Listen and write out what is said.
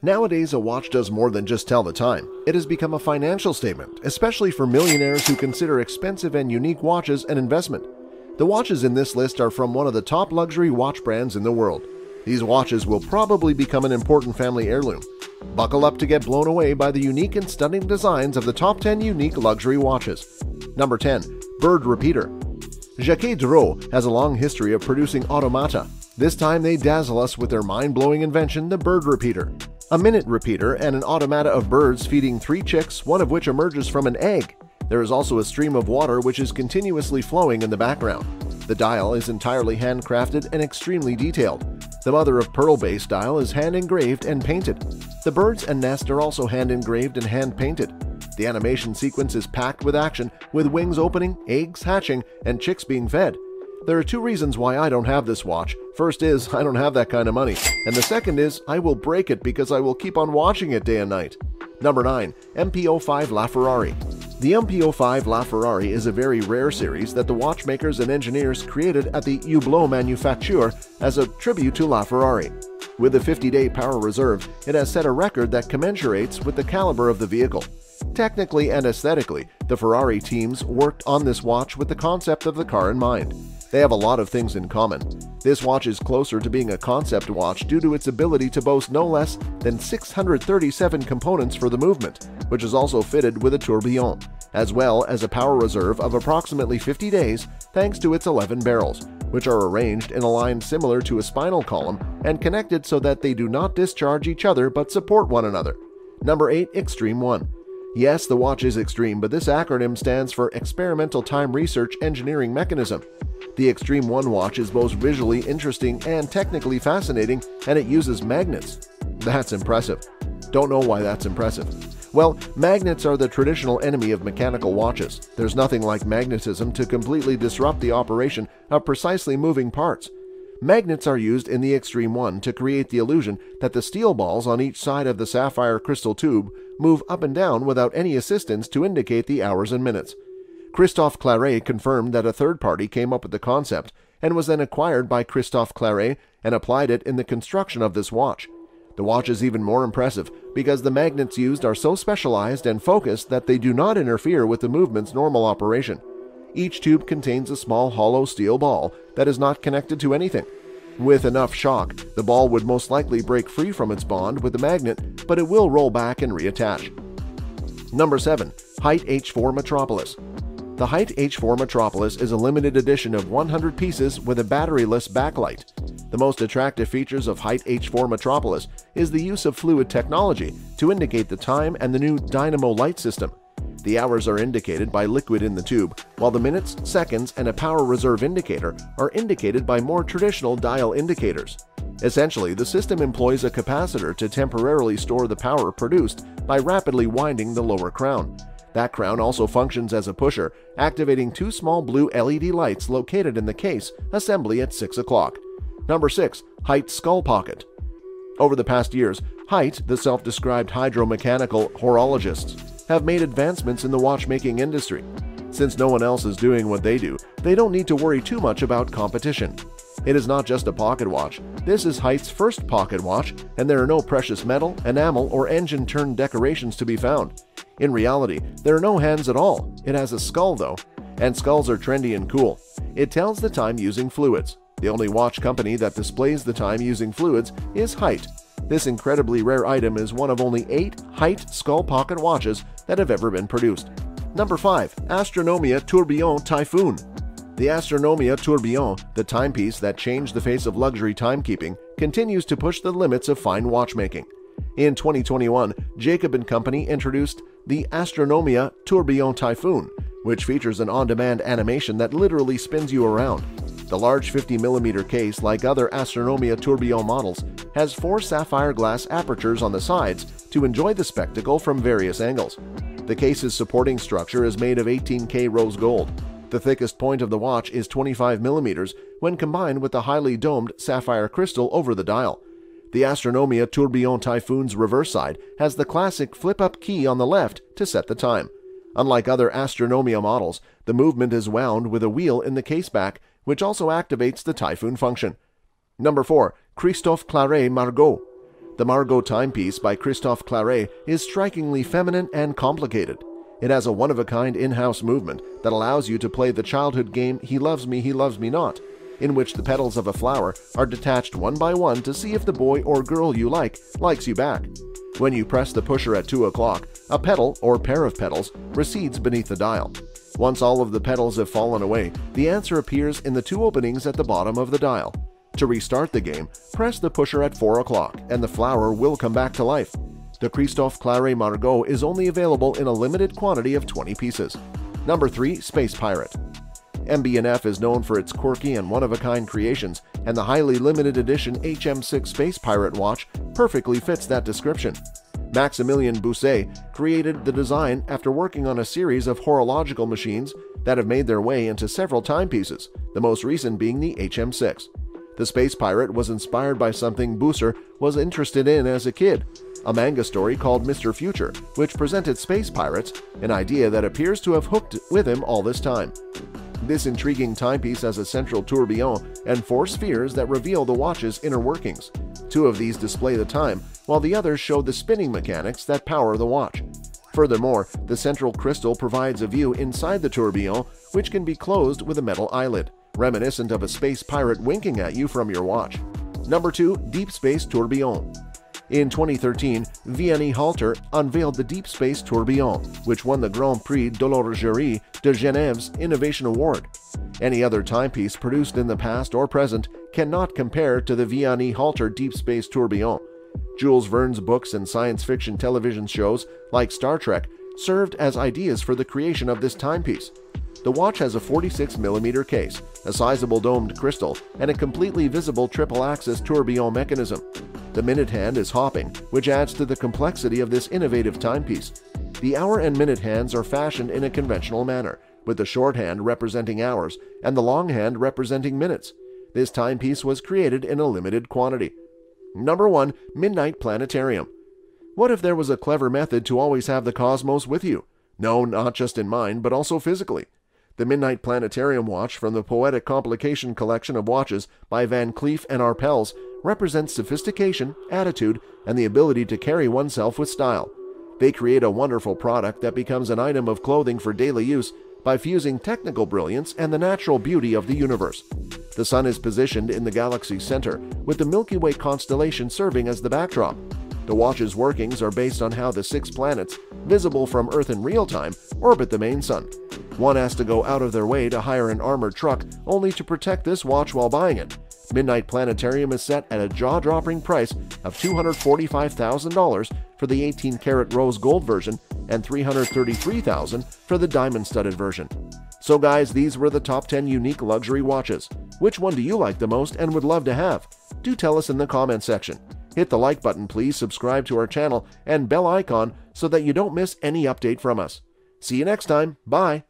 Nowadays, a watch does more than just tell the time. It has become a financial statement, especially for millionaires who consider expensive and unique watches an investment. The watches in this list are from one of the top luxury watch brands in the world. These watches will probably become an important family heirloom. Buckle up to get blown away by the unique and stunning designs of the top 10 unique luxury watches. Number 10. Bird Repeater. Jacques Drouot has a long history of producing automata. This time they dazzle us with their mind-blowing invention, the Bird Repeater. A minute repeater and an automata of birds feeding 3 chicks, one of which emerges from an egg. There is also a stream of water which is continuously flowing in the background. The dial is entirely handcrafted and extremely detailed. The mother-of-pearl-based dial is hand-engraved and painted. The birds and nest are also hand-engraved and hand-painted. The animation sequence is packed with action, with wings opening, eggs hatching, and chicks being fed. There are 2 reasons why I don't have this watch. First is, I don't have that kind of money. And the second is, I will break it because I will keep on watching it day and night. Number 9. MP05 LaFerrari. The MP05 LaFerrari is a very rare series that the watchmakers and engineers created at the Hublot manufacture as a tribute to LaFerrari. With a 50-day power reserve, it has set a record that commensurates with the caliber of the vehicle. Technically and aesthetically, the Ferrari teams worked on this watch with the concept of the car in mind. They have a lot of things in common. This watch is closer to being a concept watch due to its ability to boast no less than 637 components for the movement, which is also fitted with a tourbillon, as well as a power reserve of approximately 50 days thanks to its 11 barrels, which are arranged in a line similar to a spinal column and connected so that they do not discharge each other but support one another. Number 8. Extreme 1. Yes, the watch is extreme, but this acronym stands for Experimental Time Research Engineering Mechanism. The Extreme 1 watch is both visually interesting and technically fascinating, and it uses magnets. That's impressive. Don't know why that's impressive. Well, magnets are the traditional enemy of mechanical watches. There's nothing like magnetism to completely disrupt the operation of precisely moving parts. Magnets are used in the Extreme 1 to create the illusion that the steel balls on each side of the sapphire crystal tube move up and down without any assistance to indicate the hours and minutes. Christophe Claret confirmed that a third party came up with the concept and was then acquired by Christophe Claret and applied it in the construction of this watch. The watch is even more impressive because the magnets used are so specialized and focused that they do not interfere with the movement's normal operation. Each tube contains a small hollow steel ball that is not connected to anything. With enough shock, the ball would most likely break free from its bond with the magnet, but it will roll back and reattach. Number 7. Height H4 Metropolis. The Height H4 Metropolis is a limited edition of 100 pieces with a batteryless backlight. The most attractive features of Height H4 Metropolis is the use of fluid technology to indicate the time and the new dynamo light system. The hours are indicated by liquid in the tube, while the minutes, seconds, and a power reserve indicator are indicated by more traditional dial indicators. Essentially, the system employs a capacitor to temporarily store the power produced by rapidly winding the lower crown. That crown also functions as a pusher, activating 2 small blue LED lights located in the case assembly at 6 o'clock. Number 6. Height Skull Pocket. Over the past years, Height, the self-described hydromechanical horologists, have made advancements in the watchmaking industry. Since no one else is doing what they do, they don't need to worry too much about competition. It is not just a pocket watch. This is Height's first pocket watch, and there are no precious metal, enamel, or engine-turned decorations to be found. In reality, there are no hands at all. It has a skull though, and skulls are trendy and cool. It tells the time using fluids. The only watch company that displays the time using fluids is Height. This incredibly rare item is one of only 8 Height skull pocket watches that have ever been produced. Number 5. Astronomia Tourbillon Typhoon. The Astronomia Tourbillon, the timepiece that changed the face of luxury timekeeping, continues to push the limits of fine watchmaking. In 2021, Jacob & Company introduced the Astronomia Tourbillon Typhoon, which features an on-demand animation that literally spins you around. The large 50mm case, like other Astronomia Tourbillon models, has 4 sapphire glass apertures on the sides to enjoy the spectacle from various angles. The case's supporting structure is made of 18K rose gold. The thickest point of the watch is 25mm when combined with the highly domed sapphire crystal over the dial. The Astronomia Tourbillon Typhoon's reverse side has the classic flip-up key on the left to set the time. Unlike other Astronomia models, the movement is wound with a wheel in the case back, which also activates the Typhoon function. Number 4. Christophe Claret Margaux. The Margot timepiece by Christophe Claret is strikingly feminine and complicated. It has a one-of-a-kind in-house movement that allows you to play the childhood game He Loves Me Not, in which the petals of a flower are detached one by one to see if the boy or girl you likes you back. When you press the pusher at 2 o'clock, a petal or pair of petals recedes beneath the dial. Once all of the petals have fallen away, the answer appears in the 2 openings at the bottom of the dial. To restart the game, press the pusher at 4 o'clock and the flower will come back to life. The Christophe Claret Margot is only available in a limited quantity of 20 pieces. Number 3. Space Pirate. MB&F is known for its quirky and one-of-a-kind creations, and the highly limited edition HM6 Space Pirate watch perfectly fits that description. Maximilien Bousset created the design after working on a series of horological machines that have made their way into several timepieces, the most recent being the HM6. The Space Pirate was inspired by something Bousser was interested in as a kid, a manga story called Mr. Future, which presented space pirates, an idea that appears to have hooked with him all this time. This intriguing timepiece has a central tourbillon and 4 spheres that reveal the watch's inner workings. 2 of these display the time, while the others show the spinning mechanics that power the watch. Furthermore, the central crystal provides a view inside the tourbillon, which can be closed with a metal eyelid, reminiscent of a space pirate winking at you from your watch. Number 2. Deep Space Tourbillon. In 2013, Vianney Halter unveiled the Deep Space Tourbillon, which won the Grand Prix de l'Horlogerie de Genève's Innovation Award. Any other timepiece produced in the past or present cannot compare to the Vianney Halter Deep Space Tourbillon. Jules Verne's books and science fiction television shows, like Star Trek, served as ideas for the creation of this timepiece. The watch has a 46mm case, a sizable domed crystal, and a completely visible triple-axis tourbillon mechanism. The minute hand is hopping, which adds to the complexity of this innovative timepiece. The hour and minute hands are fashioned in a conventional manner, with the short hand representing hours and the long hand representing minutes. This timepiece was created in a limited quantity. Number 1. Midnight Planetarium. What if there was a clever method to always have the cosmos with you? No, not just in mind, but also physically. The Midnight Planetarium watch from the Poetic Complication collection of watches by Van Cleef and Arpels represents sophistication, attitude, and the ability to carry oneself with style. They create a wonderful product that becomes an item of clothing for daily use by fusing technical brilliance and the natural beauty of the universe. The Sun is positioned in the galaxy's center, with the Milky Way constellation serving as the backdrop. The watch's workings are based on how the 6 planets, visible from Earth in real time, orbit the main Sun. One has to go out of their way to hire an armored truck only to protect this watch while buying it. Midnight Planetarium is set at a jaw-dropping price of $245,000 for the 18-karat rose gold version and $333,000 for the diamond-studded version. So guys, these were the top 10 unique luxury watches. Which one do you like the most and would love to have? Do tell us in the comment section. Hit the like button please, subscribe to our channel, and bell icon so that you don't miss any update from us. See you next time. Bye!